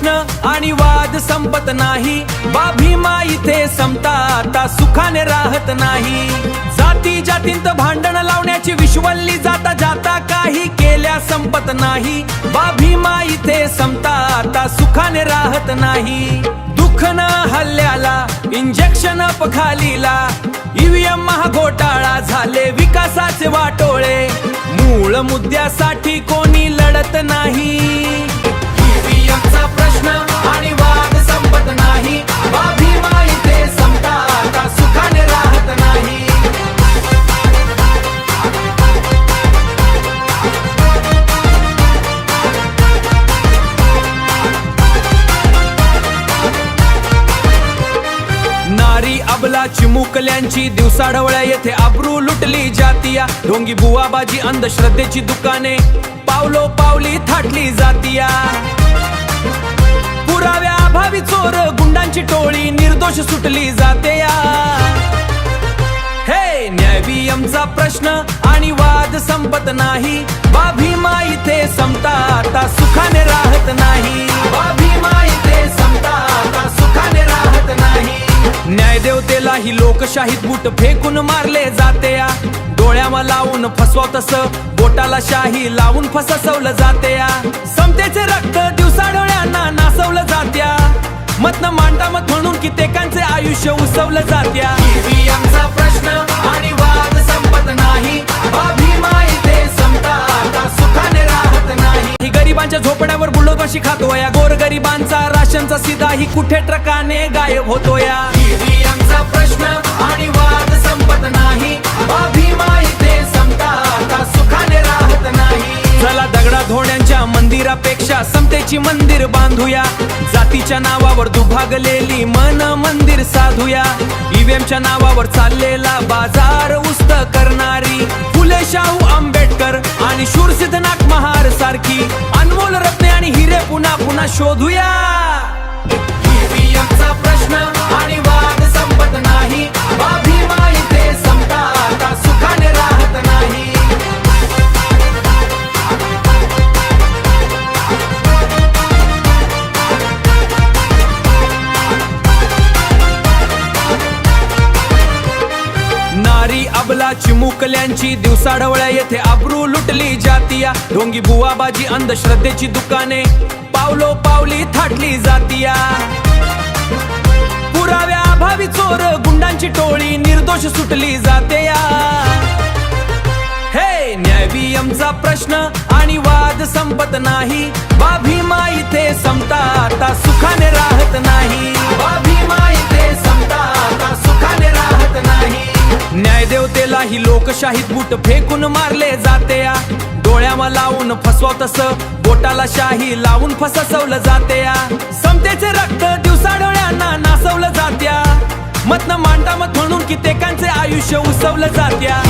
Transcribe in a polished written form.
प्रश्न आणि वाद संपत नाही, भीमा इथे समता आता सुखाने राहत नाही। जाती जातींत भांडण लावण्याची विश्वल्ली जाता जाता काही केल्या संपत नाही, भीमा इथे समता आता सुखाने राहत नाही। दुःख न हल्ल्याला इंजेक्शन पखालीला, ईव्हीएम महाघोटाळा झाले विकासाचे वाटोळे, मूळ मुद्द्यासाठी कोणी लढत नाही। ईव्हीएमचा प्रश्न आणि वाद संपत नाही, भीमा इथे समता आता सुखाने राहत नाही। नारी अबला चिमुकल्यांची दिवसाढवळ्या येथे अब्रू लुटली जातीया, ढोंगी बुवाबाजी अंधश्रद्धेची दुकाने पावलो पावली थाटली जातीया। पुराव्या अभावी चोर गुंडांची टोळी निर्दोष सुटली जातेया। हे न्यायवियमचा प्रश्न आणि वाद संपत नाही, भीमा इथे समता आता सुखाने राहत नाही, भीमा इथे समता आता सुखाने राहत नाही। न्यायदेवतेला ही लोकशाहीत बूट फेकून मारले जातेया, डोळ्याला लावून फसवा तसं बोटाला शाही लावून फसवलं जातेया। समतेचे रक्त दिवसाडोळ्यांना नासवलं जात्या, मत न मांडता मत म्हणून कित्येकांचे आयुष्य उसवलं जात्या। ईव्हीएमचा प्रश्न आणि वाद संपत नाही, भीमा इथे समता आता सुखाने राहत नाही। ही गरिबांच्या झोपड्यावर बुलडोशी खातोया, गोरगरिबांचा राशनचा सीधा ही कुठे ट्रकाने गायब होतोया। ईव्हीएमचा प्रश्न आणि वाद संपत नाही, भीमा इथे समता आता सुखाने राहत नाही। चला दगडा धोड्यांच्या मंदिरापेक्षा समतेची मंदिर बांधूया, जातीच्या नावावर दुभागलेली मन मंदिर साधूया। ईव्हीएमच्या नावावर चाललेला बाजार उस्त करणारी फुले शाहू आंबेडकर आणि शूरसिद्धनाथ महार सारखी अनमोल रत्ने आणि हिरे पुन्हा पुन्हा शोधूया। ईव्हीएमचा प्रश्न आणि वाद संपत नाही, भीमा इथे समता आता सुखाने राहत नाही। नारी अबला चिमुकल्यांची दिवसाढवळ्या येथे अब्रू लुटली जातीया, ढोंगी बुवाबाजी अंधश्रद्धेची दुकाने पावलो पावली थाटली जातीया। पुराव्या अभावी चोर गुंडांची टोळी निर्दोष सुटली जातेया। हे न्यायवियमचा प्रश्न आणि वाद संपत नाही, भीमा इथे समता आता सुखाने राहत नाही, भीमा इथे समता आता सुखाने राहत नाही। न्यायदेवतेला ही लोकशाहीत बूट फेकून मारले जातेया, डोळ्याला लावून फसवा तसं बोटाला शाही लावून फसवलं जातेया। समतेचे रक्त दिवसाडोळ्यांना नासवलं जात्या, मत न मांडता मत म्हणून कित्येकांचे आयुष्य उसवलं जात्या।